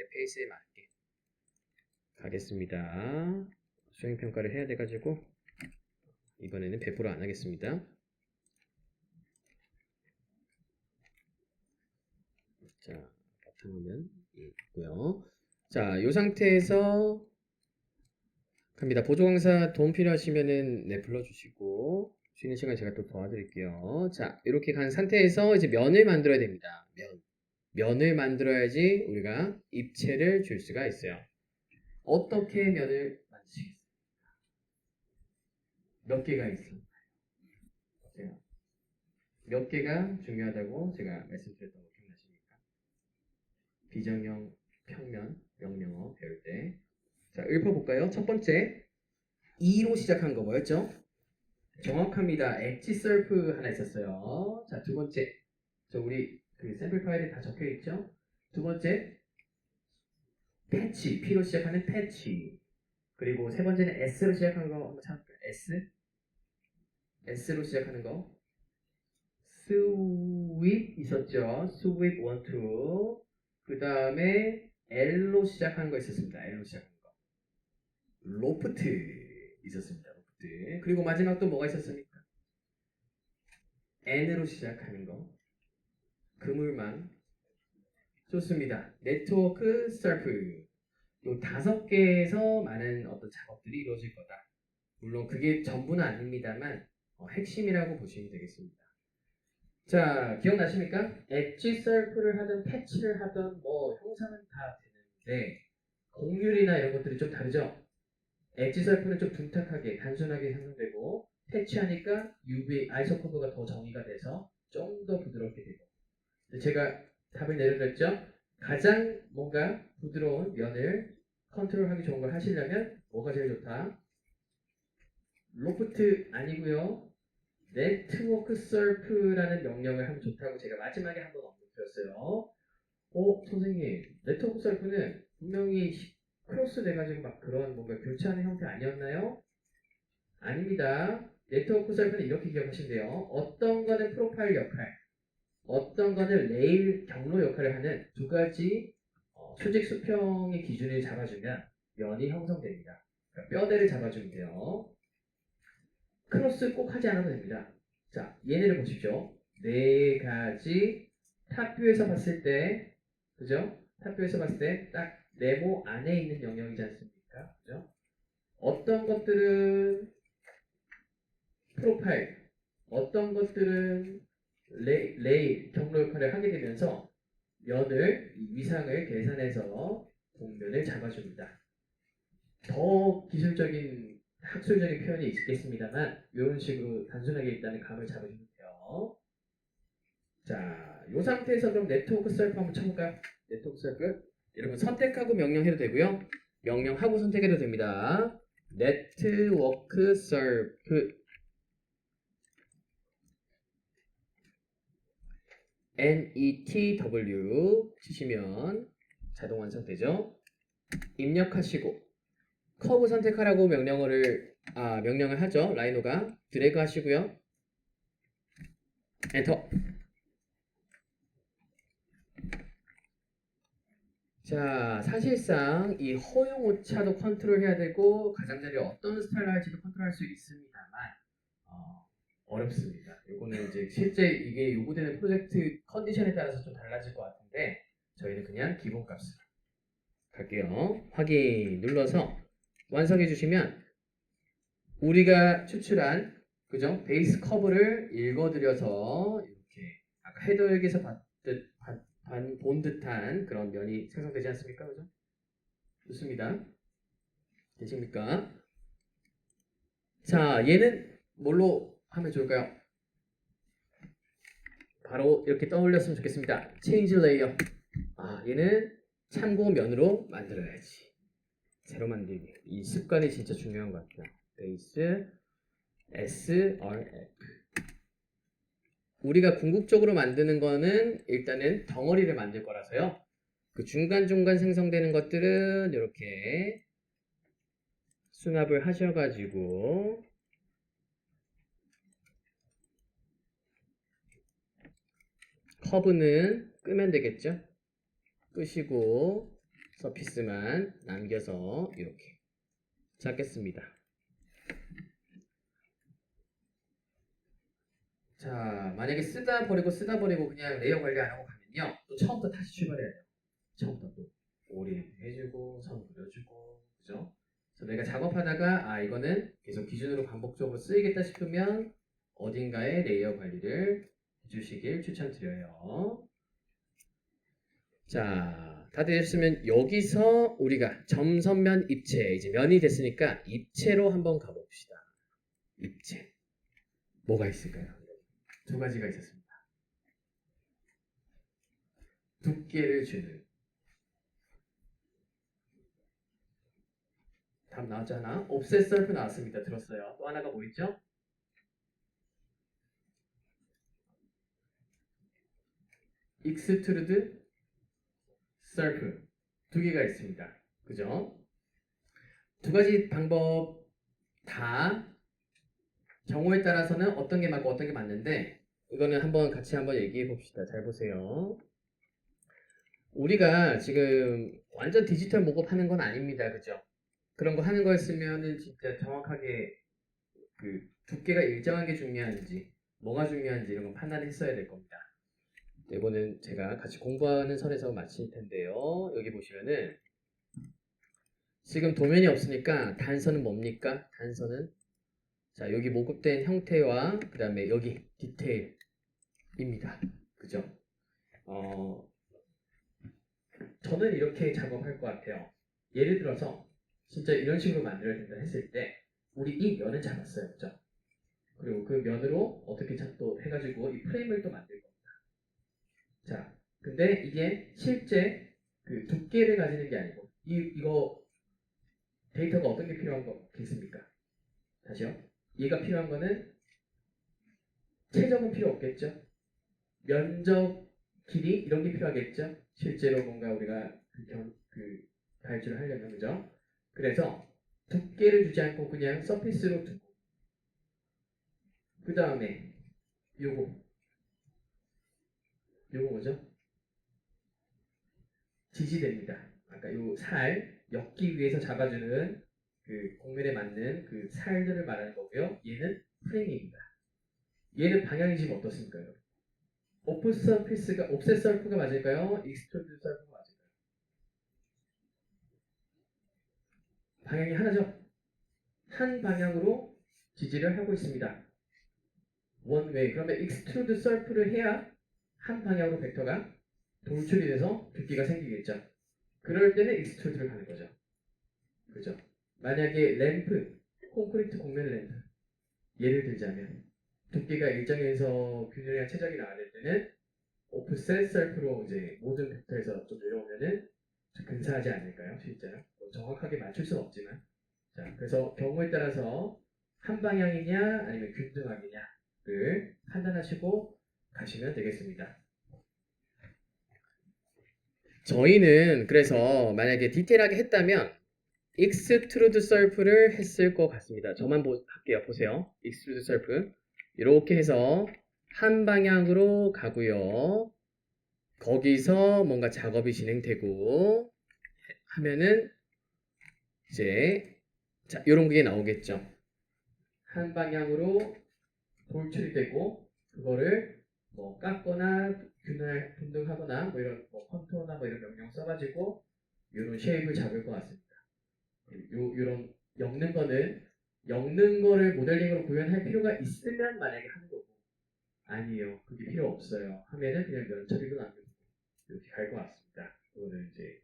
페이스에 맞게 가겠습니다. 수행평가를 해야 돼가지고 이번에는 100% 안 하겠습니다. 자, 바탕화면 있고요. 자, 이 상태에서 갑니다. 보조 강사 도움 필요하시면은 네, 불러주시고 쉬는 시간 제가 또 도와드릴게요. 자, 이렇게 간 상태에서 이제 면을 만들어야 됩니다. 면을 만들어야지 우리가 입체를 줄 수가 있어요. 어떻게 면을 만드시겠어요? 몇 개가 있어요? 몇 개가 중요하다고 제가 말씀드렸던 거 기억나십니까? 비정형, 평면, 명령어 배울 때. 자, 읊어볼까요? 첫 번째, 2로 시작한 거 뭐였죠? 정확합니다. 엣지 서프 하나 있었어요. 자, 두 번째, 우리 그 샘플 파일에 다 적혀 있죠? 두 번째, 패치, P로 시작하는 패치. 그리고 세 번째는 S로 시작하는 거 한번 찾아볼까요? S로 시작하는 거. 스윕 있었죠? 스윕 1, 2. 그 다음에 L로 시작하는 거 있었습니다. L로 시작하는 거. 로프트 있었습니다. 로프트. 그리고 마지막 또 뭐가 있었습니까? N으로 시작하는 거. 그물망. 좋습니다. 네트워크 서프. 요 5개에서 많은 어떤 작업들이 이루어질 거다. 물론 그게 전부는 아닙니다만 핵심이라고 보시면 되겠습니다. 자, 기억나십니까? 엣지 서프를 하든 패치를 하든 뭐 형상은 다 되는데 공률이나 이런 것들이 좀 다르죠? 엣지 서프는 좀 둔탁하게 단순하게 형성되고 패치하니까 UV 아이소 커브가 더 정의가 돼서 좀 더 부드럽게 되고 제가 답을 내려드렸죠? 가장 뭔가 부드러운 면을 컨트롤하기 좋은 걸 하시려면 뭐가 제일 좋다? 로프트 아니고요. 네트워크 서프라는 명령을 하면 좋다고 제가 마지막에 한번 언급드렸어요. 선생님, 네트워크 서프는 분명히 크로스 돼가지고 막 그런 뭔가 교차하는 형태 아니었나요? 아닙니다. 네트워크 서프는 이렇게 기억하시면 돼요. 어떤 거는 프로파일 역할, 어떤 거는 레일 경로 역할을 하는 두 가지 수직 수평의 기준을 잡아주면 면이 형성됩니다. 그러니까 뼈대를 잡아주면 돼요. 크로스 꼭 하지 않아도 됩니다. 자, 얘네를 보십시오. 네 가지 탑뷰에서 봤을 때, 그죠? 탑뷰에서 봤을 때 딱 네모 안에 있는 영역이지 않습니까? 그죠? 어떤 것들은 프로파일, 어떤 것들은 레일, 경로 역할을 하게 되면서 면을, 위상을 계산해서 곡면을 잡아줍니다. 더 기술적인 학술적인 표현이 있겠습니다만 이런 식으로 단순하게 일단은 감을 잡아주면 돼요. 자, 이 상태에서 그럼 네트워크 서프 한번 쳐볼까요? 네트워크 서프 여러분 선택하고 명령해도 되고요. 명령하고 선택해도 됩니다. 네트워크 서프 NETW 치시면 자동 완성되죠. 입력하시고 커브 선택하라고 명령을 하죠. 라이노가 드래그 하시고요. 엔터. 자, 사실상 이 허용 오차도 컨트롤해야 되고 가장자리 어떤 스타일을 할지도 컨트롤할 수 있습니다만 어렵습니다. 이거는 이제 실제 이게 요구되는 프로젝트 컨디션에 따라서 좀 달라질 것 같은데 저희는 그냥 기본값으로 갈게요. 확인 눌러서 완성해 주시면 우리가 추출한 그죠? 베이스 커브를 읽어드려서 이렇게 아까 헤더에게서 본 듯한 그런 면이 생성되지 않습니까? 그죠? 좋습니다. 되십니까? 자, 얘는 뭘로 하면 좋을까요? 바로 이렇게 떠올렸으면 좋겠습니다. 체인지 레이어. 얘는 참고 면으로 만들어야지. 새로 만들기. 이 습관이 진짜 중요한 것 같아요. 베이스 SRF. 우리가 궁극적으로 만드는 거는 일단은 덩어리를 만들 거라서요. 그 중간중간 생성되는 것들은 이렇게 수납을 하셔가지고 커브는 끄면 되겠죠? 끄시고 서피스만 남겨서 이렇게 잡겠습니다. 자, 만약에 쓰다 버리고 그냥 레이어 관리 안 하고 가면요, 또 처음부터 다시 출발해야 돼요. 처음부터 또 올인해주고 선 그려주고, 그죠? 그래서 내가 작업하다가 이거는 계속 기준으로 반복적으로 쓰이겠다 싶으면 어딘가에 레이어 관리를 해주시길 추천드려요. 자, 다 되셨으면 여기서 우리가 점선면 입체, 이제 면이 됐으니까 입체로 한번 가봅시다. 입체. 뭐가 있을까요? 두 가지가 있었습니다. 두께를 주는. 답 나왔잖아. 옵셋 셀프 나왔습니다. 들었어요. 또 하나가 뭐 있죠? 익스트루드 셀프. 두 개가 있습니다. 그죠? 두 가지 방법 다 경우에 따라서는 어떤 게 맞고 어떤 게 맞는데, 이거는 같이 한번 얘기해 봅시다. 잘 보세요. 우리가 지금 완전 디지털 목업하는 건 아닙니다. 그죠? 그런 거 하는 거였으면은 진짜 정확하게 그 두께가 일정한 게 중요한지 뭐가 중요한지 이런 거 판단했어야 될 겁니다. 이거는 제가 같이 공부하는 선에서 마칠 텐데요. 여기 보시면은 지금 도면이 없으니까 단선은 뭡니까? 단선은 자, 여기 모급된 형태와 그 다음에 여기 디테일입니다. 그죠? 저는 이렇게 작업할 것 같아요. 예를 들어서 진짜 이런 식으로 만들어야 된다 했을 때 우리 이 면을 잡았어요. 그죠? 그리고 그 면으로 어떻게 또 해가지고 이 프레임을 또 만들 겁니다. 자, 근데 이게 실제 그 두께를 가지는 게 아니고 이거 데이터가 어떤 게 필요한 거겠습니까? 다시요. 얘가 필요한 거는 최적은 필요 없겠죠? 면적, 길이 이런 게 필요하겠죠? 실제로 뭔가 우리가 발주를 하려면 그죠? 그래서 두께를 주지 않고 그냥 서피스로 두고 그 다음에 요거 뭐죠? 지지대입니다. 아까 요 살 엮기 위해서 잡아주는 그 곡면에 맞는 그 살들을 말하는 거고요. 얘는 프레임입니다. 얘는 방향이 지금 어떻습니까? 옵셋 서피스가 맞을까요? 익스트루드 서피스가 맞을까요? 방향이 하나죠. 한 방향으로 지지를 하고 있습니다. 원웨이. 그러면 익스트루드 서프를 해야 한 방향으로 벡터가 돌출이 돼서 두께가 생기겠죠. 그럴 때는 익스트루드를 가는 거죠. 그죠? 만약에 램프, 콘크리트 곡면 램프 예를 들자면 두께가 일정해서 균열이나 최적이 나와야 될 때는 오프셋 셀프로 이제 모든 벡터에서 좀 내려오면은 근사하지 않을까요? 실제로 뭐 정확하게 맞출 수는 없지만 자 그래서 경우에 따라서 한 방향이냐 아니면 균등하느냐를 판단하시고 가시면 되겠습니다. 저희는 그래서 만약에 디테일하게 했다면 익스트루드 셀프를 했을 것 같습니다. 저만 할게요. 보세요. 익스트루드 셀프 이렇게 해서 한 방향으로 가고요. 거기서 뭔가 작업이 진행되고 하면은 이제 자 이런 게 나오겠죠. 한 방향으로 돌출이 되고 그거를 뭐 깎거나 균열 분등하거나 뭐 이런 뭐 컨토나 뭐 이런 명령 써가지고 이런 쉐입을 잡을 것 같습니다. 요런 엮는 거를 모델링으로 구현할 필요가 있으면 만약에 하는 거고 아니에요. 그게 필요 없어요. 하면은 그냥 면 처리도 남겨두고 이렇게 갈 것 같습니다. 그거는 이제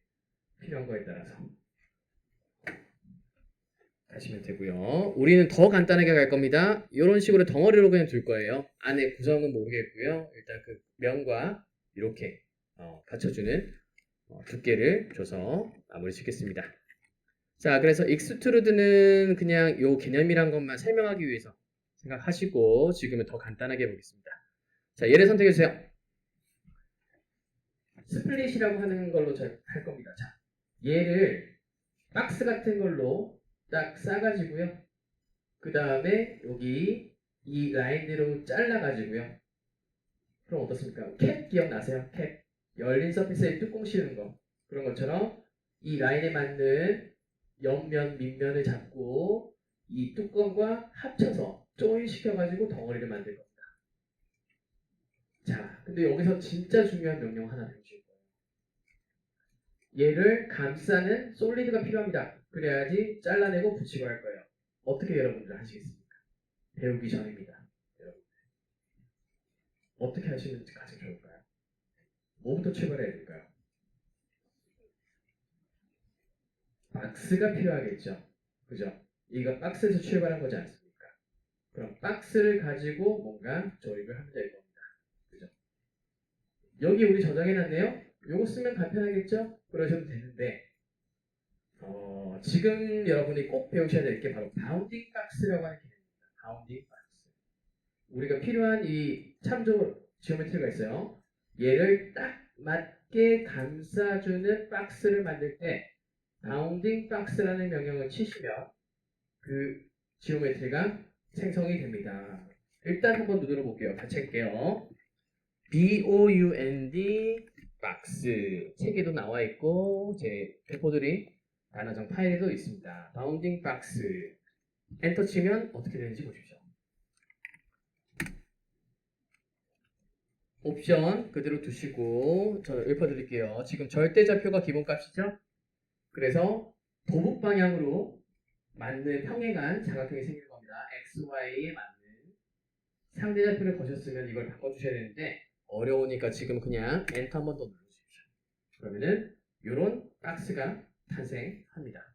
필요한 거에 따라서 가시면 되고요. 우리는 더 간단하게 갈 겁니다. 이런 식으로 덩어리로 그냥 둘 거예요. 안에 구성은 모르겠고요. 일단 그 면과 이렇게 받쳐주는 두께를 줘서 마무리 짓겠습니다. 자, 그래서 익스트루드는 그냥 요 개념이란 것만 설명하기 위해서 생각하시고 지금은 더 간단하게 해보겠습니다. 자, 얘를 선택해주세요. 스플릿이라고 하는 걸로 할 겁니다. 자, 얘를 박스 같은 걸로 딱 싸가지고요. 그 다음에 여기 이 라인대로 잘라가지고요. 그럼 어떻습니까? 캡 기억나세요? 캡. 열린 서피스에 뚜껑 씌우는 거. 그런 것처럼 이 라인에 맞는 옆면, 밑면을 잡고 이 뚜껑과 합쳐서 조인 시켜가지고 덩어리를 만들 겁니다. 자, 근데 여기서 진짜 중요한 명령 하나 배우실 거예요. 얘를 감싸는 솔리드가 필요합니다. 그래야지 잘라내고 붙이고 할 거예요. 어떻게 여러분들 하시겠습니까? 배우기 전입니다. 여러분. 어떻게 하시면 가장 좋을까요? 뭐부터 출발해야 될까요? 박스가 필요하겠죠. 그죠? 이거 박스에서 출발한 거지 않습니까? 그럼 박스를 가지고 뭔가 조립을 하면 될 겁니다. 그죠? 여기 우리 저장해놨네요. 요거 쓰면 간편하겠죠? 그러셔도 되는데 지금 여러분이 꼭 배우셔야 될 게 바로 바운딩 박스라고 하는 개념입니다. 바운딩 박스. 우리가 필요한 이 참조 지오메트리가 있어요. 얘를 딱 맞게 감싸주는 박스를 만들 때 바운딩 박스라는 명령을 치시면 그 지오메트리가 생성이 됩니다. 일단 한번 누르러 볼게요. 같이 할게요. BOUND 박스 책에도 나와 있고 제 배포들이 단어정 파일에도 있습니다. 바운딩 박스 엔터 치면 어떻게 되는지 보십시오. 옵션 그대로 두시고 저 읊어드릴게요. 지금 절대좌표가 기본값이죠. 그래서 도북 방향으로 맞는 평행한 사각형이 생길 겁니다. XY에 맞는 상대좌표를 거셨으면 이걸 바꿔주셔야 되는데 어려우니까 지금 그냥 엔터 한 번 더 눌러주십시오. 그러면은 이런 박스가 탄생합니다.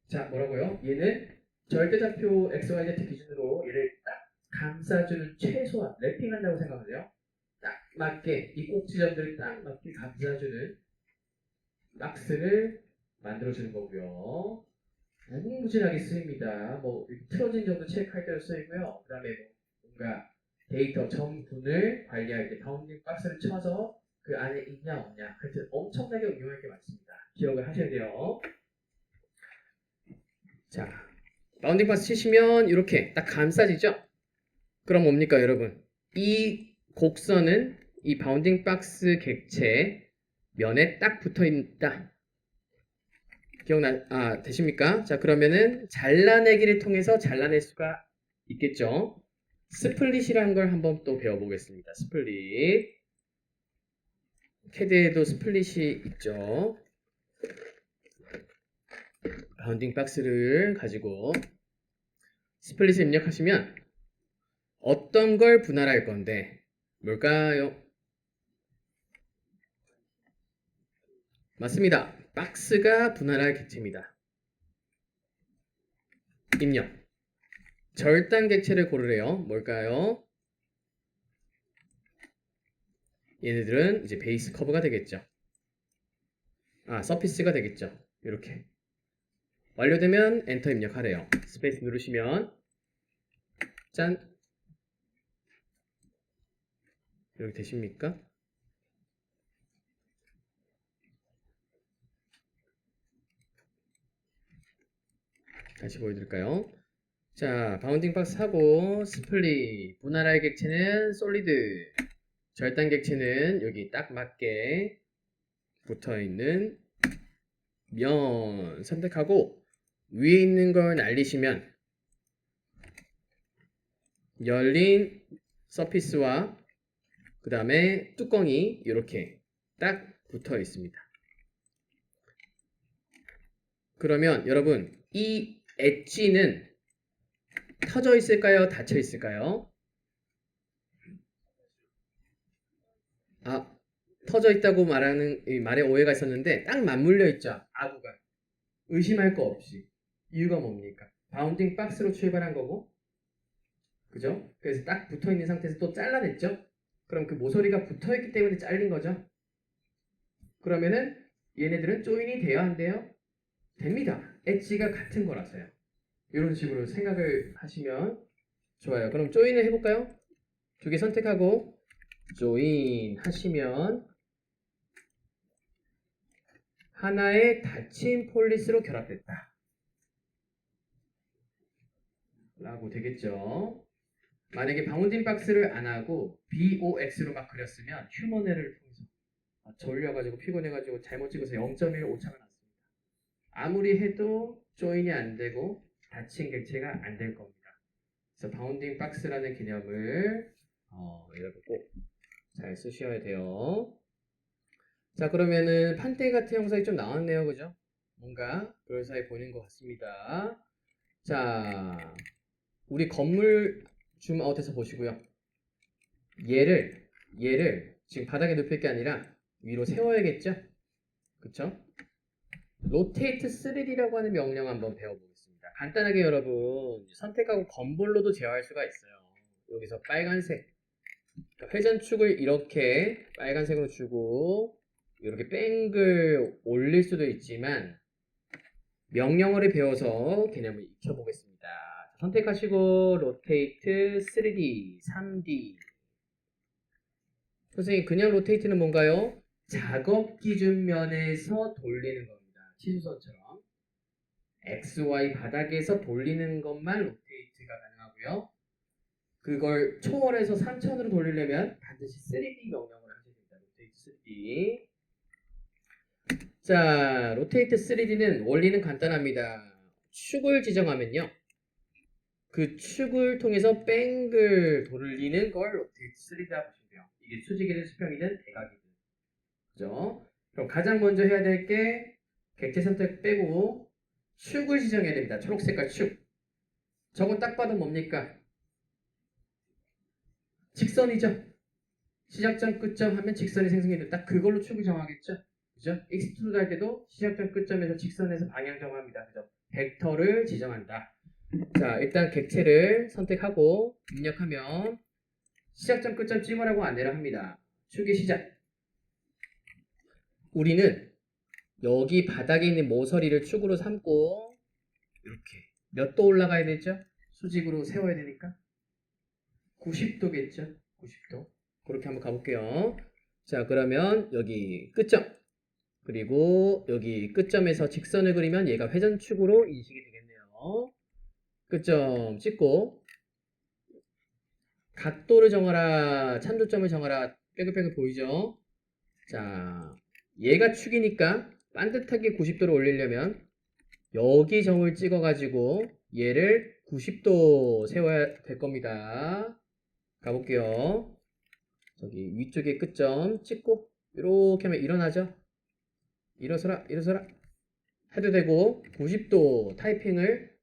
자, 뭐라고요? 얘는 절대좌표 XYZ 기준으로 얘를 딱 감싸주는 최소한 랩핑한다고 생각하세요. 딱 맞게 이 꼭 지점들을 딱 맞게 감싸주는 박스를 만들어주는 거고요. 무궁무진하게 쓰입니다. 뭐 틀어진 점도 체크할 때도 쓰이고요. 그 다음에 뭔가 데이터 점분을 관리할 때 바운딩 박스를 쳐서 그 안에 있냐 없냐 하여튼 엄청나게 응용할 게 많습니다. 기억을 하셔야 돼요. 자, 바운딩 박스 치시면 이렇게 딱 감싸지죠? 그럼 뭡니까 여러분? 이 곡선은 이 바운딩 박스 객체 면에 딱 붙어 있다. 되십니까? 자, 그러면은 잘라내기를 통해서 잘라낼 수가 있겠죠? 스플릿이라는 걸 한번 또 배워보겠습니다. 스플릿. 캐드에도 스플릿이 있죠. 바운딩 박스를 가지고 스플릿을 입력하시면 어떤 걸 분할할 건데 뭘까요? 맞습니다. 박스가 분할할 객체입니다. 입력. 절단 객체를 고르래요. 뭘까요? 얘네들은 이제 베이스 커브가 되겠죠. 서피스가 되겠죠. 이렇게. 완료되면 엔터 입력하래요. 스페이스 누르시면 짠! 이렇게 되십니까? 다시 보여드릴까요? 자, 바운딩 박스 하고 스플릿, 분할할 객체는 솔리드, 절단 객체는 여기 딱 맞게 붙어있는 면 선택하고 위에 있는 걸 날리시면 열린 서피스와 그 다음에 뚜껑이 이렇게 딱 붙어 있습니다. 그러면 여러분 이 엣지는 터져 있을까요? 닫혀 있을까요? 터져 있다고 말하는 이 말에 오해가 있었는데 딱 맞물려 있죠. 아구가. 의심할 거 없이. 이유가 뭡니까? 바운딩 박스로 출발한 거고 그죠? 그래서 딱 붙어 있는 상태에서 또 잘라냈죠? 그럼 그 모서리가 붙어 있기 때문에 잘린 거죠? 그러면은 얘네들은 조인이 돼야 한대요? 됩니다. 엣지가 같은 거라서요. 이런 식으로 생각을 하시면 좋아요. 그럼 조인을 해볼까요? 두 개 선택하고 조인 하시면 하나의 닫힌 폴리스로 결합됐다. 라고 되겠죠. 만약에 바운딩 박스를 안 하고 BOX로 막 그렸으면 휴먼 에러를 통해서 졸려가지고 피곤해가지고 잘못 찍어서 0.1 오차가 났습니다. 아무리 해도 조인이 안 되고 닫힌 객체가 안 될 겁니다. 그래서 바운딩 박스라는 개념을 여러분 꼭 잘 쓰셔야 돼요. 자, 그러면은 판때 같은 형상이 좀 나왔네요, 그죠? 뭔가 그럴싸해 보이는 것 같습니다. 자, 우리 건물 줌 아웃해서 보시고요. 얘를 지금 바닥에 눕힐 게 아니라 위로 세워야겠죠? 그쵸? 로테이트 3D라고 하는 명령 한번 배워보겠습니다. 간단하게 여러분 선택하고 건볼로도 제어할 수가 있어요. 여기서 빨간색 그러니까 회전축을 이렇게 빨간색으로 주고 이렇게 뱅글 올릴 수도 있지만 명령어를 배워서 개념을 익혀보겠습니다. 선택하시고 로테이트 3D, 3D 선생님 그냥 로테이트는 뭔가요? 작업 기준면에서 돌리는 겁니다. 치수선처럼 XY 바닥에서 돌리는 것만 로테이트가 가능하고요. 그걸 초월해서 3천으로 돌리려면 반드시 3D 명령을 하셔야 됩니다. 로테이트 3D. 자, 로테이트 3D는 원리는 간단합니다. 축을 지정하면요. 그 축을 통해서 뱅글 돌리는 걸 로테이트 3D라고 보시면 돼요. 이게 수직이든 수평이든 대각이든. 그죠? 그럼 가장 먼저 해야 될 게 객체 선택 빼고 축을 지정해야 됩니다. 초록색깔 축. 저건 딱 봐도 뭡니까? 직선이죠. 시작점 끝점 하면 직선이 생성이 돼. 딱 그걸로 축을 정하겠죠. 그죠? 익스트루드 할 때도 시작점 끝점에서 직선에서 방향 정합니다. 그죠? 벡터를 지정한다. 자, 일단 객체를 선택하고 입력하면 시작점 끝점 찍으라고 안내를 합니다. 축의 시작. 우리는 여기 바닥에 있는 모서리를 축으로 삼고 이렇게 몇 도 올라가야 되죠? 수직으로 세워야 되니까 90도겠죠? 90도. 그렇게 한번 가볼게요. 자, 그러면 여기 끝점 그리고 여기 끝점에서 직선을 그리면 얘가 회전축으로 인식이 되겠네요. 끝점 찍고 각도를 정하라, 참조점을 정하라. 뺑글뺑글 보이죠? 자, 얘가 축이니까 반듯하게 90도를 올리려면 여기 점을 찍어가지고 얘를 90도 세워야 될 겁니다. 가볼게요. 저기 위쪽에 끝점 찍고 이렇게 하면 일어나죠? 일어서라 일어서라 해도 되고 90도 타이핑을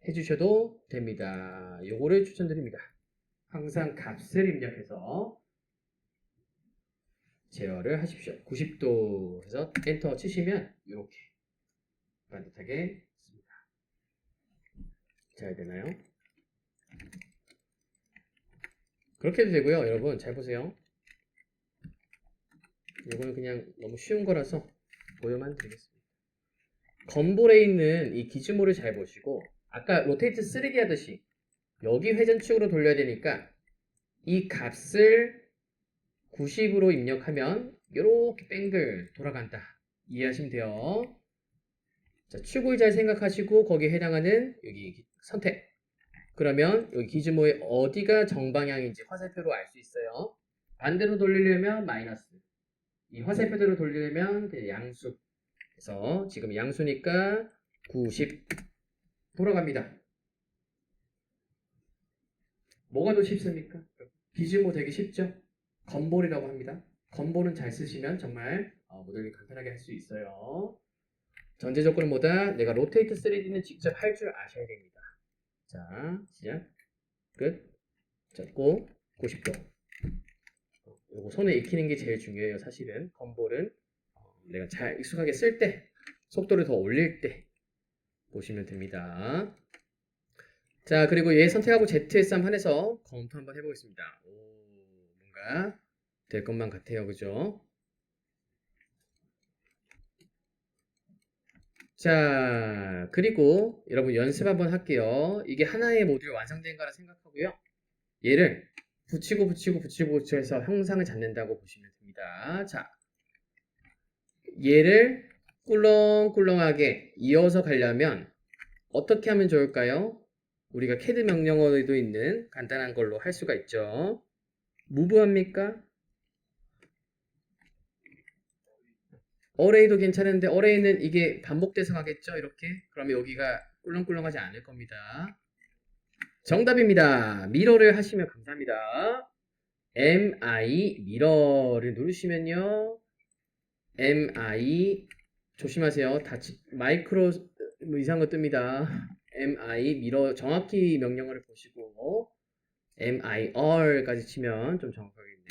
해주셔도 됩니다. 요거를 추천드립니다. 항상 값을 입력해서 제어를 하십시오. 90도 해서 엔터 치시면 이렇게 반듯하게 씁니다. 잘 되나요? 그렇게 해도 되고요. 여러분 잘 보세요. 이거는 그냥 너무 쉬운 거라서 보여만 드리겠습니다. 건볼에 있는 이 기준모를 잘 보시고 아까 로테이트 3D 하듯이 여기 회전축으로 돌려야 되니까 이 값을 90으로 입력하면 이렇게 뱅글 돌아간다. 이해하시면 돼요. 자, 축을 잘 생각하시고 거기에 해당하는 여기 선택. 그러면 여기 기준모의 어디가 정방향인지 화살표로 알 수 있어요. 반대로 돌리려면 마이너스. 이 화살표대로 돌리려면 양수. 그래서 지금 양수니까 90 돌아갑니다. 뭐가 더 쉽습니까? 기준모 되게 쉽죠? 건볼이라고 합니다. 건볼은 잘 쓰시면 정말 모델링 간단하게 할 수 있어요. 전제 조건은 뭐다? 내가 로테이트 3D는 직접 할 줄 아셔야 됩니다. 자, 시작. 끝. 잡고 90도. 요거 손에 익히는 게 제일 중요해요. 사실은 건볼은 내가 잘 익숙하게 쓸 때 속도를 더 올릴 때 보시면 됩니다. 자, 그리고 얘 선택하고 ZS 한번 해서 검토 한번 해보겠습니다. 오, 뭔가 될 것만 같아요. 그죠? 자, 그리고 여러분 연습 한번 할게요. 이게 하나의 모듈 완성된 거라 생각하고요. 얘를 붙이고 해서 형상을 잡는다고 보시면 됩니다. 자, 얘를 꿀렁꿀렁하게 이어서 가려면 어떻게 하면 좋을까요? 우리가 CAD 명령어에도 있는 간단한 걸로 할 수가 있죠. 무브합니까? 어레이도 괜찮은데 어레이는 이게 반복돼서 가겠죠? 이렇게? 그러면 여기가 꿀렁꿀렁하지 않을 겁니다. 정답입니다. 미러를 하시면 감사합니다. MI 미러를 누르시면요. MI 조심하세요. 마이크로 뭐 이상한 거 뜹니다. MI 미러 정확히 명령어를 보시고 MIR까지 치면 좀 정확하겠네요.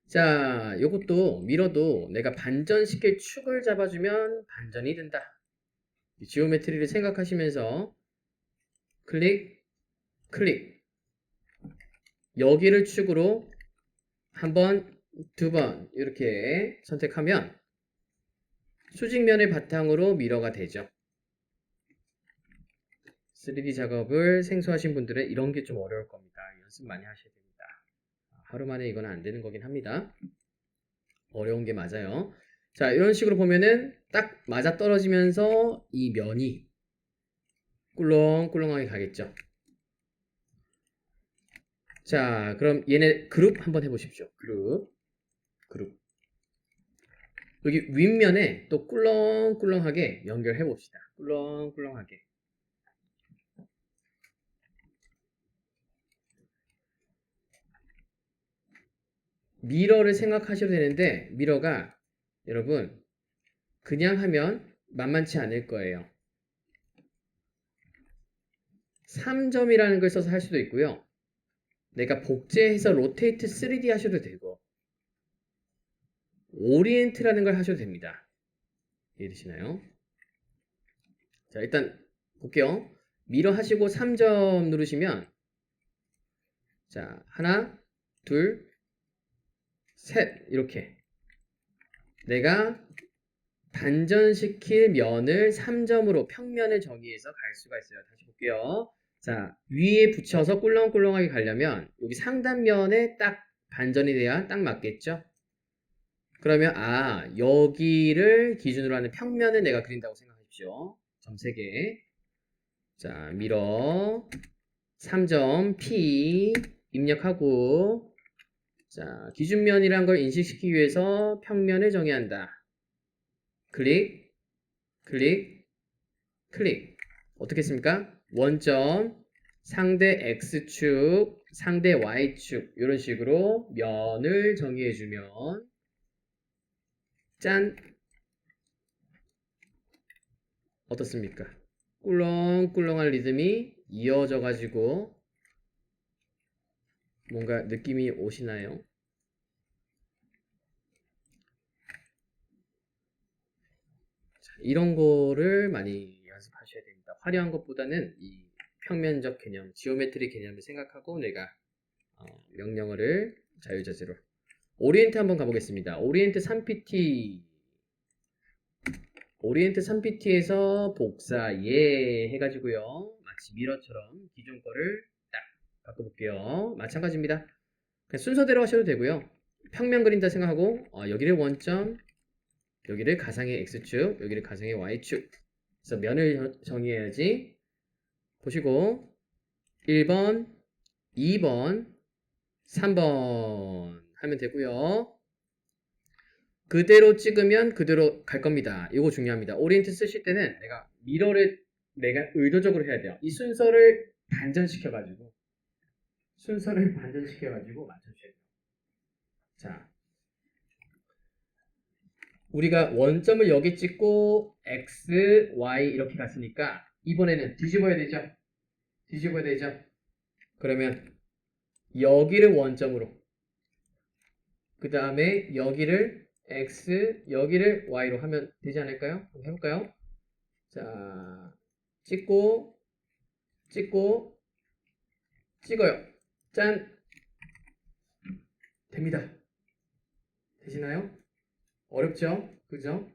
자, 요것도 미러도 내가 반전시킬 축을 잡아주면 반전이 된다. 지오메트리를 생각하시면서 클릭, 클릭. 여기를 축으로 한 번, 두 번 이렇게 선택하면 수직면을 바탕으로 미러가 되죠. 3D 작업을 생소하신 분들은 이런 게 좀 어려울 겁니다. 연습 많이 하셔야 됩니다. 하루 만에 이건 안 되는 거긴 합니다. 어려운 게 맞아요. 자, 이런 식으로 보면은 딱 맞아 떨어지면서 이 면이 꿀렁꿀렁하게 가겠죠. 자, 그럼 얘네 그룹 한번 해보십시오. 그룹. 여기 윗면에 또 꿀렁꿀렁하게 연결해 봅시다. 꿀렁꿀렁하게. 미러를 생각하셔도 되는데 미러가 여러분 그냥 하면 만만치 않을 거예요. 3점이라는 걸 써서 할 수도 있고요. 내가 복제해서 로테이트 3D 하셔도 되고 오리엔트라는 걸 하셔도 됩니다. 이해되시나요? 자, 일단 볼게요. 미러 하시고 3점 누르시면 자, 하나, 둘, 셋 이렇게 내가 반전시킬 면을 3점으로 평면을 정의해서 갈 수가 있어요. 다시 볼게요. 자, 위에 붙여서 꿀렁꿀렁하게 가려면 여기 상단면에 딱 반전이 돼야 딱 맞겠죠? 그러면 여기를 기준으로 하는 평면을 내가 그린다고 생각하십시오. 점 3개. 자, 미러 3점 P 입력하고 자, 기준면이란 걸 인식시키기 위해서 평면을 정의한다. 클릭, 클릭, 클릭. 어떻게 했습니까? 원점, 상대 X축, 상대 Y축 이런 식으로 면을 정의해주면 짠! 어떻습니까? 꿀렁꿀렁한 리듬이 이어져 가지고 뭔가 느낌이 오시나요? 자, 이런 거를 많이 연습하셔야 됩니다. 화려한 것보다는 이 평면적 개념, 지오메트리 개념을 생각하고 내가 명령어를 자유자재로 오리엔트 한번 가보겠습니다. 오리엔트 3PT 오리엔트 3PT에서 복사 예 해가지고요. 마치 미러처럼 기존 거를 딱 바꿔볼게요. 마찬가지입니다. 그냥 순서대로 하셔도 되고요. 평면 그린다 생각하고 여기를 원점, 여기를 가상의 X축, 여기를 가상의 Y축. 그래서 면을 정의해야지. 보시고 1번, 2번, 3번 하면 되고요. 그대로 찍으면 그대로 갈 겁니다. 이거 중요합니다. 오리엔트 쓰실 때는 내가 의도적으로 해야 돼요. 이 순서를 반전시켜가지고 맞춰주셔야 돼요. 자, 우리가 원점을 여기 찍고 X, Y 이렇게 갔으니까 이번에는 뒤집어야 되죠? 그러면 여기를 원점으로 그 다음에 여기를 X, 여기를 Y로 하면 되지 않을까요? 한번 해볼까요? 자, 찍고 찍어요. 짠! 됩니다. 되시나요? 어렵죠? 그죠?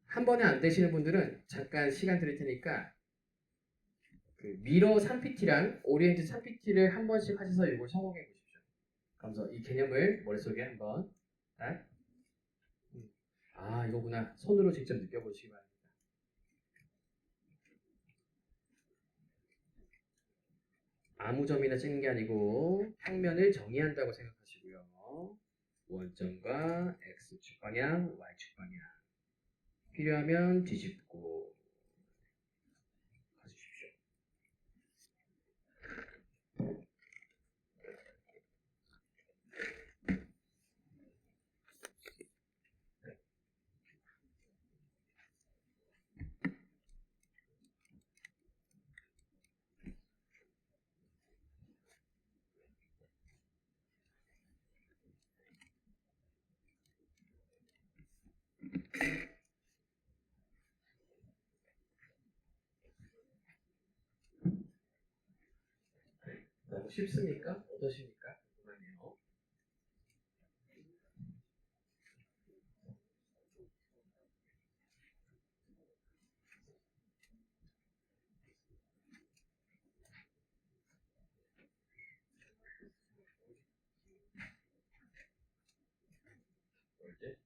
한 번에 안 되시는 분들은 잠깐 시간 드릴 테니까 그 미러 3PT랑 오리엔트 3PT를 한 번씩 하셔서 이걸 성공해 보십시오. 그러면서 이 개념을 머릿속에 한번 딱 이거구나. 손으로 직접 느껴보시기 바랍니다. 아무 점이나 찍는 게 아니고 평면을 정의한다고 생각하시고요. 원점과 x축 방향, y축 방향. 필요하면 뒤집고 가주십시오. 너무 쉽습니까? 어떠십니까? 궁금하네요. 이제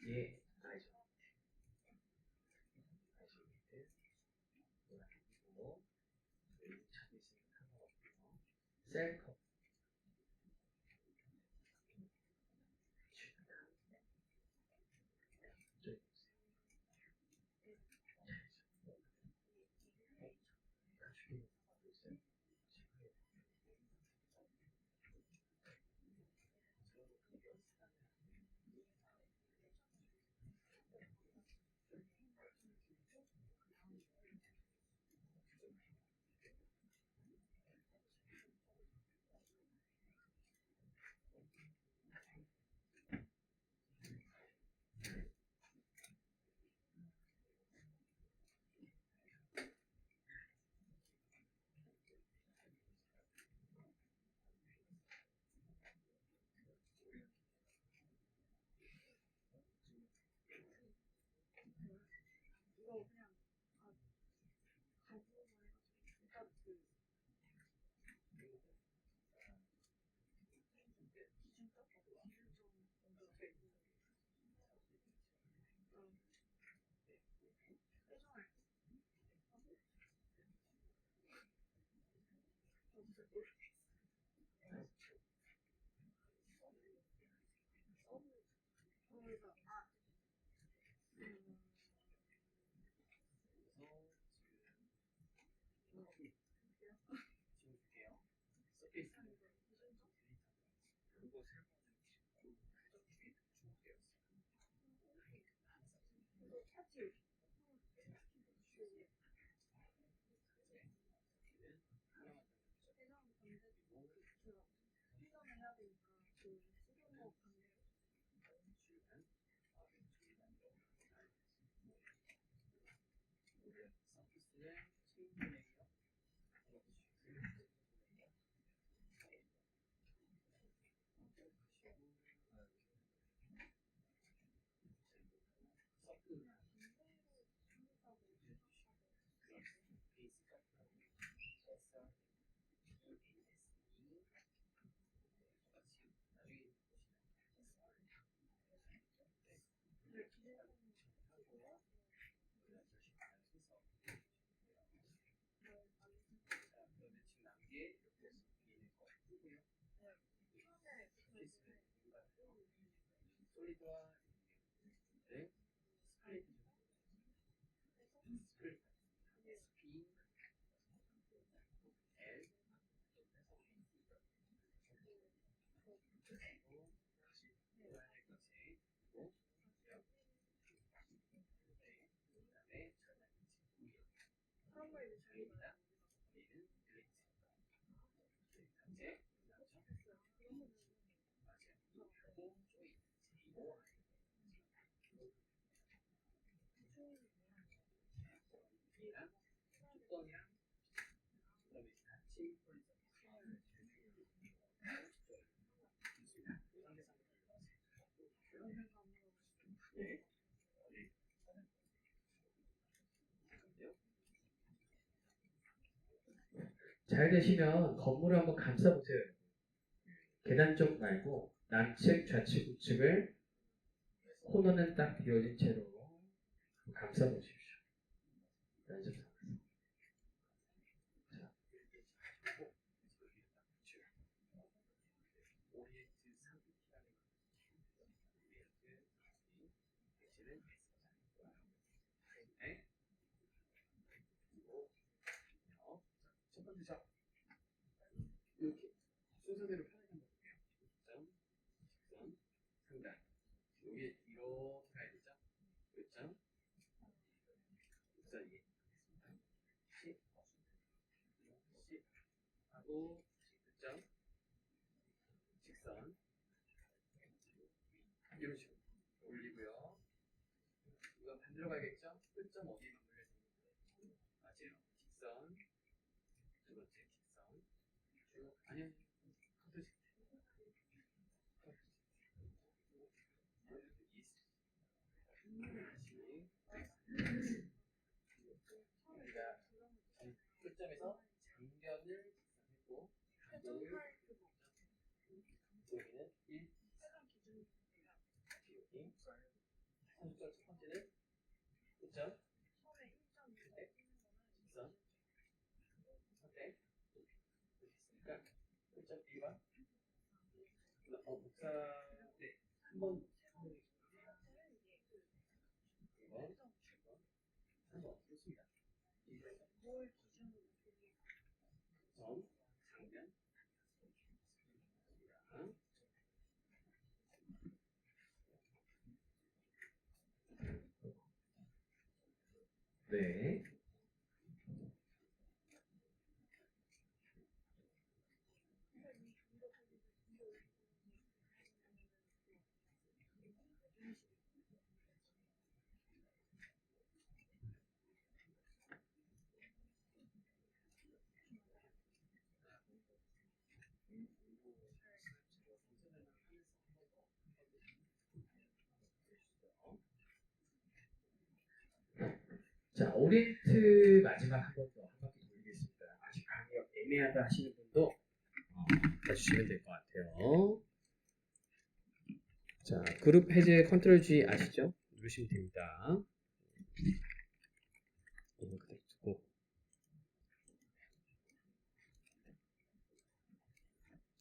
예, 알죠. 셀컵. 잘 되시면 건물을 한번 감싸보세요. 계단 쪽 말고 남측, 좌측, 우측을 코너는 딱 비워진 채로 감싸 보십시오. 연습 삼아서. 자, 첫 번째 샷 이렇게 순서대로 편하게 한번 볼게요. 점, 직선, 상단. 여기 이렇게 가야 되죠? 그렇죠? 우선 10, 10 하고 그점, 직선 이런 식으로 올리고요. 이건 반대로 가야겠죠? 끝점 어디에 마무리해야 됩니까? 맞아요. 직선 두 번째 직선 쭉 아니요. 우리가 끝점에서 장변을 했고 여기는 1, 여기 선수점 첫 번째는 끝점 선택, 직선 선택 됐으니까 끝점 1번 복사 네, 한번 2번 3번 좋습니다. 점, 장면 네. 자, 오리엔트 마지막 한 번 더 한 바퀴 돌리겠습니다. 아직 강의가 애매하다 하시는 분도 해주시면 될 것 같아요. 자, 그룹 해제 컨트롤 G 아시죠? 누르시면 됩니다. 이거 그대로 두고.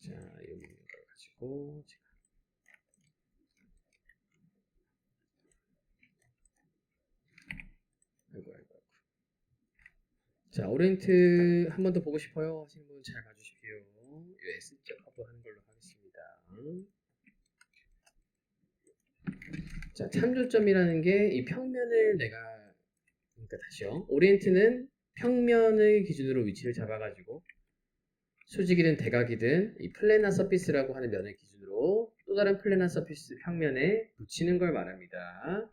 자, 이런 걸 가지고 제가 아이고. 자, 오리엔트 한 번 더 보고 싶어요 하시는 분 잘 봐주십시오. 이 S자 커브하는 걸로 하겠습니다. 자, 참조점이라는 게 이 평면을 그러니까 다시요. 오리엔트는 평면의 기준으로 위치를 잡아가지고 수직이든 대각이든 이 플래너 서피스라고 하는 면의 기준으로 또 다른 플래너 서피스 평면에 붙이는 걸 말합니다.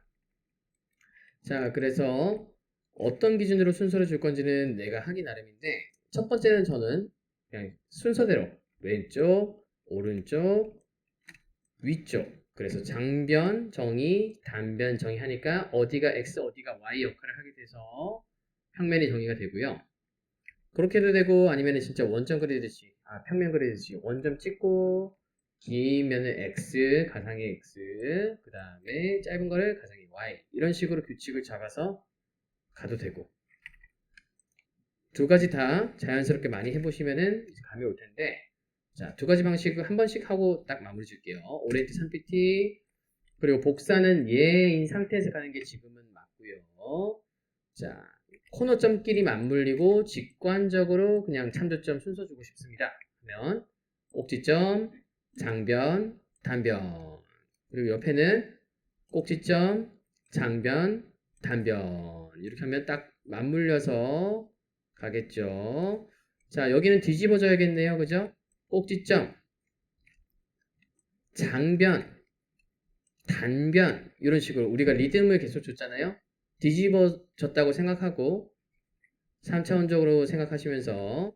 자, 그래서 어떤 기준으로 순서를 줄 건지는 내가 하기 나름인데 첫 번째는 저는 그냥 순서대로 왼쪽, 오른쪽, 위쪽 그래서 장변 정의, 단변 정의 하니까 어디가 X, 어디가 Y 역할을 하게 돼서 평면이 정의가 되고요. 그렇게도 되고 아니면 진짜 원점 그리듯이 평면 그리듯이 원점 찍고 긴 면을 X, 가상의 X 그 다음에 짧은 거를 가상의 Y 이런 식으로 규칙을 잡아서 가도 되고 두 가지 다 자연스럽게 많이 해보시면은 이제 감이 올 텐데 자, 두 가지 방식을 한 번씩 하고 딱 마무리 줄게요. 오리엔트 3PT 그리고 복사는 얘인 상태에서 가는 게 지금은 맞고요. 자, 코너점끼리 맞물리고 직관적으로 그냥 참조점 순서 주고 싶습니다. 그러면 꼭지점, 장변, 단변 그리고 옆에는 꼭지점, 장변, 단변 이렇게 하면 딱 맞물려서 가겠죠. 자, 여기는 뒤집어져야겠네요. 그죠? 꼭지점, 장변, 단변 이런 식으로 우리가 리듬을 계속 줬잖아요. 뒤집어졌다고 생각하고 3차원적으로 생각하시면서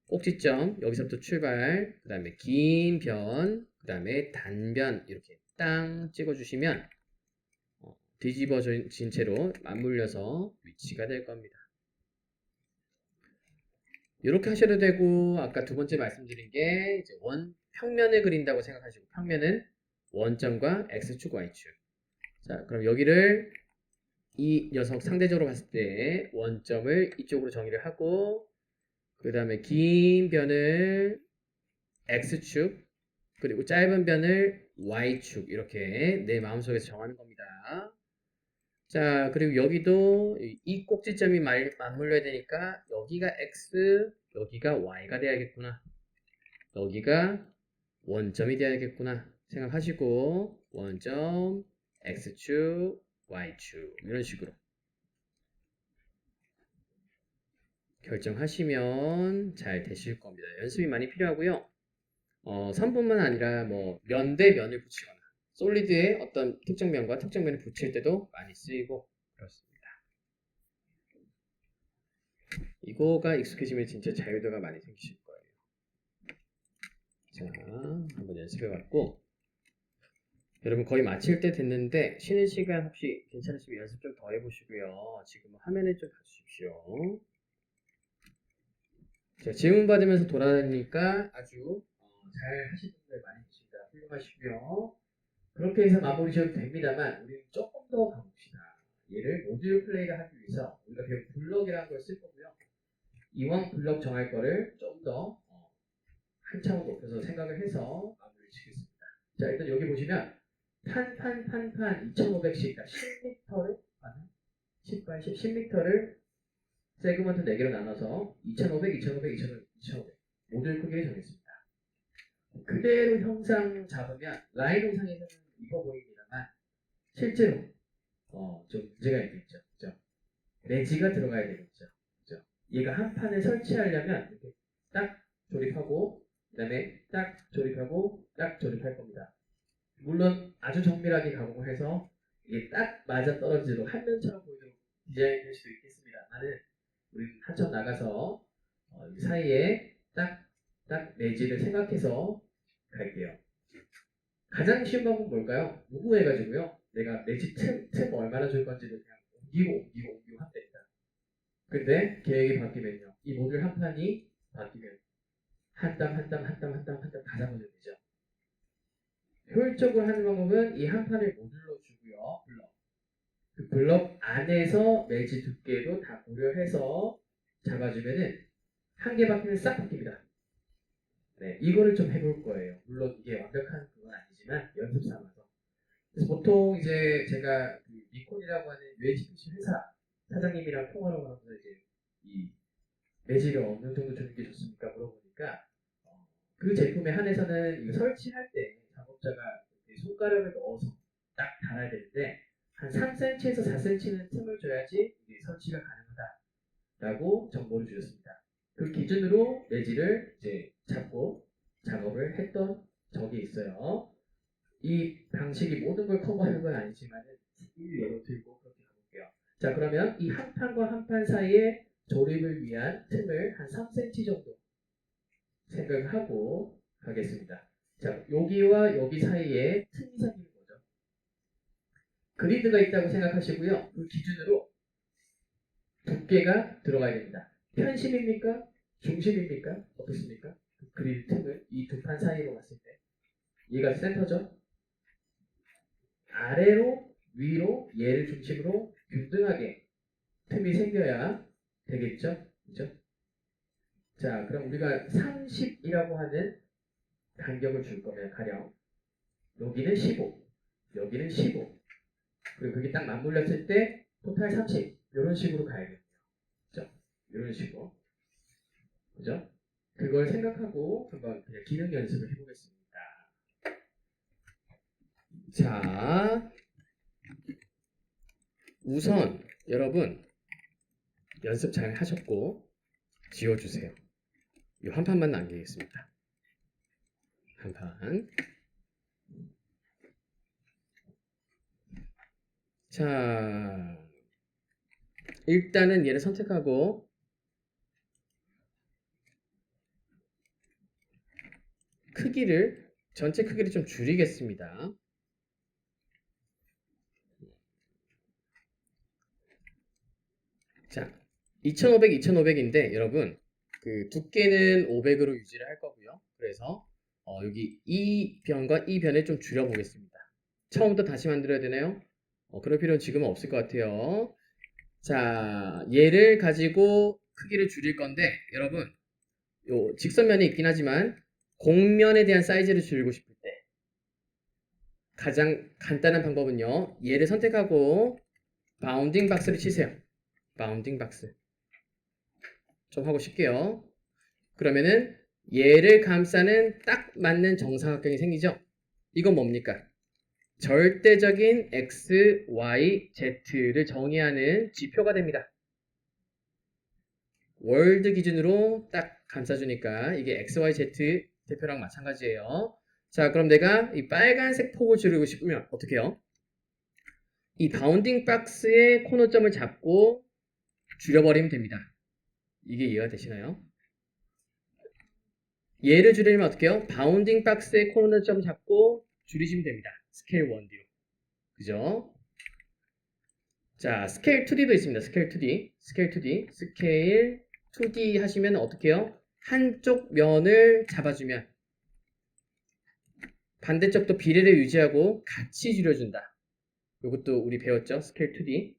꼭지점 여기서부터 출발 그 다음에 긴 변, 그 다음에 단변 이렇게 땅 찍어주시면 뒤집어진 채로 맞물려서 위치가 될 겁니다. 이렇게 하셔도 되고 아까 두 번째 말씀드린 게 이제 평면을 그린다고 생각하시고, 평면은 원점과 x축, y축. 자, 그럼 여기를 이 녀석 상대적으로 봤을 때 원점을 이쪽으로 정의를 하고, 그 다음에 긴 변을 x축, 그리고 짧은 변을 y축, 이렇게 내 마음속에서 정하는 겁니다. 자, 그리고 여기도 이 꼭지점이 맞물려야 되니까 여기가 x, 여기가 y가 돼야겠구나. 여기가 원점이 돼야겠구나 생각하시고, 원점, x축, y축 이런 식으로 결정하시면 잘 되실 겁니다. 연습이 많이 필요하고요. 선뿐만 아니라 뭐 면 대 면을 붙이거나 솔리드에 어떤 특정 면과 특정 면을 붙일 때도 많이 쓰이고 그렇습니다. 이거가 익숙해지면 진짜 자유도가 많이 생기실 거예요. 자, 한번 연습해봤고, 여러분 거의 마칠 때 됐는데 쉬는 시간 혹시 괜찮으시면 연습 좀 더 해보시고요. 지금 화면에 좀 봐주십시오. 자, 질문 받으면서 돌아다니니까 아주 잘 하시는 분들 많이 계십니다. 훌륭하시고요. 그렇게 해서 마무리 지어도 됩니다만 우리는 조금 더 가봅시다. 얘를 모듈 플레이를 하기 위해서 우리가 배운 블럭이라는 걸 쓸 거고요. 이왕 블럭 정할 거를 좀 더 한 차원 높여서 생각을 해서 마무리를 짓겠습니다. 자, 일단 여기 보시면 판 2500씩, 그러니까 10m를 10m를 세그먼트 4개로 나눠서 2500, 2500, 2500, 2500 모듈 크기를 정했습니다. 그대로 형상 잡으면 라인 형상에서는 이뻐 보입니다만 실제로 좀 문제가 있겠죠. 그죠? 매지가 들어가야 되겠죠. 그죠? 얘가 한 판에 설치하려면 이렇게 딱 조립하고 그 다음에 딱 조립하고 딱 조립할 겁니다. 물론 아주 정밀하게 가공을 해서 이게 딱 맞아 떨어지도록 한 면처럼 보이도록 디자인될 수도 있겠습니다만은 우리는 한참 나가서 이 사이에 딱 매지를 생각해서 갈게요. 가장 쉬운 방법은 뭘까요? 무구해가지고요. 내가 매지 틈 얼마나 줄 건지를 그냥 옮기고 하면 됩니다. 근데 계획이 바뀌면요. 이 모듈 한 판이 바뀌면 한 땀 다 잡아줘야 되죠. 효율적으로 하는 방법은 이 한 판을 모듈로 주고요. 그 블럭 안에서 매지 두께도 다 고려해서 잡아주면은 한 개 바뀌면 싹 바뀝니다. 네, 이거를 좀 해볼 거예요. 물론 이게 완벽한 그건 아니지만 연습 삼아서. 그래서 보통 이제 제가 그 니콘이라고 하는 UHPC 회사 사장님이랑 통화를 하면서 이제 이 매지를 어느 정도 주는 게 좋습니까? 물어보니까 그 제품에 한해서는 이거 설치할 때 작업자가 손가락을 넣어서 딱 달아야 되는데 한 3cm에서 4cm는 틈을 줘야지 이게 설치가 가능하다라고 정보를 주셨습니다. 그 기준으로 매지를 이제 잡고 작업을 했던 적이 있어요. 이 방식이 모든 걸 커버하는 건 아니지만 이 예로 들고 그렇게 가볼게요. 자, 그러면 이 한 판과 한 판 사이에 조립을 위한 틈을 한 3cm 정도 생각하고 가겠습니다. 자, 여기와 여기 사이에 틈이 생기는 거죠. 그리드가 있다고 생각하시고요. 그 기준으로 두께가 들어가야 됩니다. 편심입니까? 중심입니까? 어떻습니까? 그 그리드 틈을 이 두 판 사이로 봤을 때 얘가 센터죠. 아래로 위로 얘를 중심으로 균등하게 틈이 생겨야 되겠죠. 그죠? 자, 그럼 우리가 30이라고 하는 간격을 줄 거면 가령 여기는 15, 여기는 15. 그리고 그게 딱 맞물렸을 때 토탈 30. 이런 식으로 가야겠네요. 그죠? 이런 식으로. 그죠? 그걸 생각하고 한번 그냥 기능 연습을 해보겠습니다. 자, 우선 여러분 연습 잘 하셨고 지워주세요. 이 한 판만 남기겠습니다. 한 판. 자, 일단은 얘를 선택하고 전체 크기를 좀 줄이겠습니다. 자, 2500, 2500인데 여러분 그 두께는 500으로 유지를 할 거고요. 그래서 여기 이 변과 이 변을 좀 줄여보겠습니다. 처음부터 다시 만들어야 되나요? 그럴 필요는 지금은 없을 것 같아요. 자, 얘를 가지고 크기를 줄일 건데 여러분 요 직선면이 있긴 하지만 곡면에 대한 사이즈를 줄이고 싶을 때 가장 간단한 방법은요. 얘를 선택하고 바운딩 박스를 치세요. 바운딩 박스 좀 하고 싶게요. 그러면은 얘를 감싸는 딱 맞는 정사각형이 생기죠. 이건 뭡니까? 절대적인 x, y, z를 정의하는 지표가 됩니다. 월드 기준으로 딱 감싸주니까 이게 x, y, z 대표랑 마찬가지예요. 자, 그럼 내가 이 빨간색 폭을 줄이고 싶으면 어떻게 해요? 이 바운딩 박스의 코너점을 잡고 줄여버리면 됩니다. 이게 이해가 되시나요? 얘를 줄이려면 어떻게 해요? 바운딩 박스의 코너점 잡고 줄이시면 됩니다. 스케일 1D로. 그죠? 자, 스케일 2D도 있습니다. 스케일 2D. 스케일 2D. 스케일 2D 하시면 어떻게 해요? 한쪽 면을 잡아주면 반대쪽도 비례를 유지하고 같이 줄여준다. 이것도 우리 배웠죠? 스케일 2D.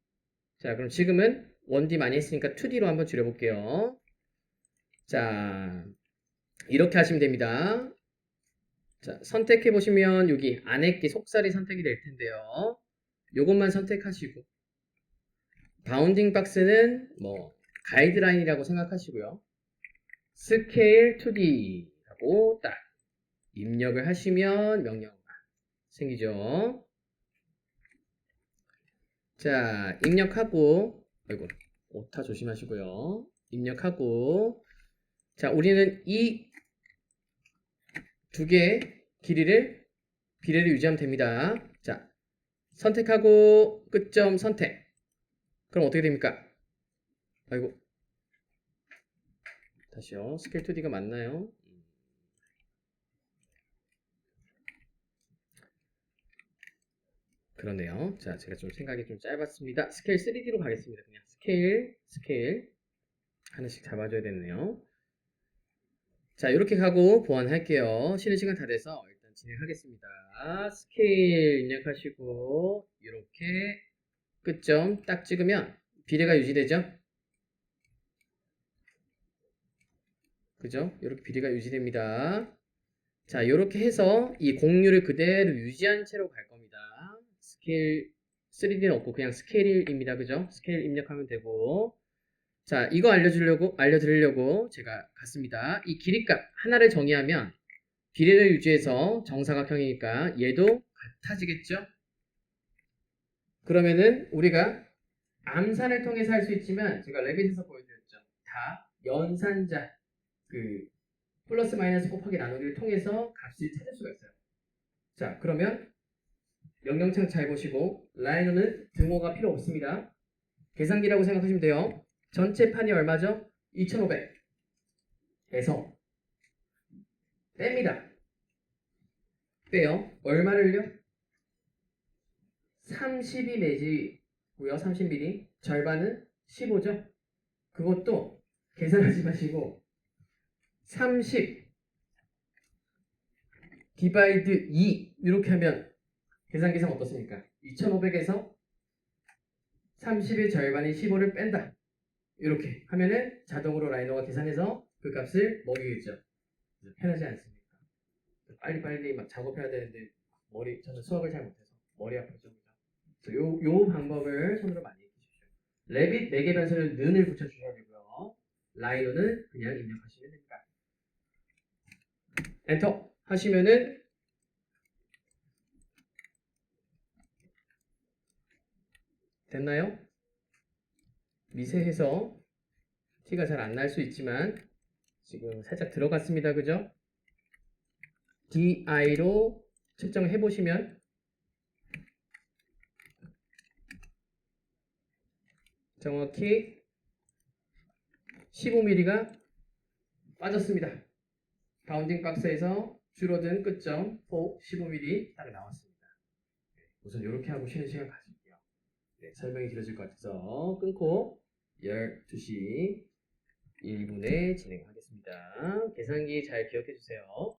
자, 그럼 지금은 1D 많이 했으니까 2D로 한번 줄여볼게요. 자, 이렇게 하시면 됩니다. 자, 선택해 보시면 여기 안액기 속살이 선택이 될 텐데요. 요것만 선택하시고 바운딩 박스는 뭐 가이드라인이라고 생각하시고요. 스케일 2D라고 딱 입력을 하시면 명령어가 생기죠. 자, 입력하고 아이고 오타 조심하시고요. 입력하고 자, 우리는 이 두 개의 길이를 비례를 유지하면 됩니다. 자, 선택하고 끝점 선택. 그럼 어떻게 됩니까? 아이고 다시요. 스케일 2D가 맞나요? 그러네요. 자, 제가 좀 생각이 좀 짧았습니다. 스케일 3D로 가겠습니다. 그냥 스케일 하나씩 잡아줘야 되네요. 자, 이렇게 가고 보완할게요. 쉬는 시간 다 돼서 일단 진행하겠습니다. 스케일 입력하시고 이렇게 끝점 딱 찍으면 비례가 유지되죠? 그죠? 이렇게 비례가 유지됩니다. 자, 이렇게 해서 이 공률을 그대로 유지한 채로 갈 겁니다. 스케일 3D는 없고 그냥 스케일입니다. 그죠? 스케일 입력하면 되고. 자, 이거 알려드리려고 제가 갔습니다. 이 길이값 하나를 정의하면 비례를 유지해서 정사각형이니까 얘도 같아지겠죠? 그러면은 우리가 암산을 통해서 할 수 있지만 제가 레빗에서 보여드렸죠. 다 연산자 그 플러스 마이너스 곱하기 나누기를 통해서 값을 찾을 수가 있어요. 자, 그러면 명령창 잘 보시고 라이너는 등호가 필요 없습니다. 계산기라고 생각하시면 돼요. 전체 판이 얼마죠? 2500에서 뺍니다. 빼요. 얼마를요? 30이 내지고요. 30mm. 절반은 15죠. 그것도 계산하지 마시고 30 디바이드 2 이렇게 하면 계산기상 어떻습니까? 2500에서 30의 절반인 15를 뺀다. 이렇게 하면은 자동으로 라이너가 계산해서 그 값을 먹이겠죠. 편하지 않습니까? 빨리빨리 막 작업해야 되는데 저는 수학을 잘 못해서 머리 아프죠. 요 방법을 손으로 많이 해주십시오. 레빗 매개 변수는 는을 붙여주셔야 되고요. 라이너는 그냥 입력하시면 됩니다. 엔터 하시면은 됐나요? 미세해서 티가 잘 안 날 수 있지만 지금 살짝 들어갔습니다. 그죠? DI로 측정을 해보시면 정확히 15mm가 빠졌습니다. 바운딩 박스에서 줄어든 끝점 폭 15mm 딱 나왔습니다. 우선 이렇게 하고 쉬는 시간 가질게요. 네, 설명이 길어질 것 같아서 끊고 12시 1분에 진행하겠습니다. 계산기 잘 기억해 주세요.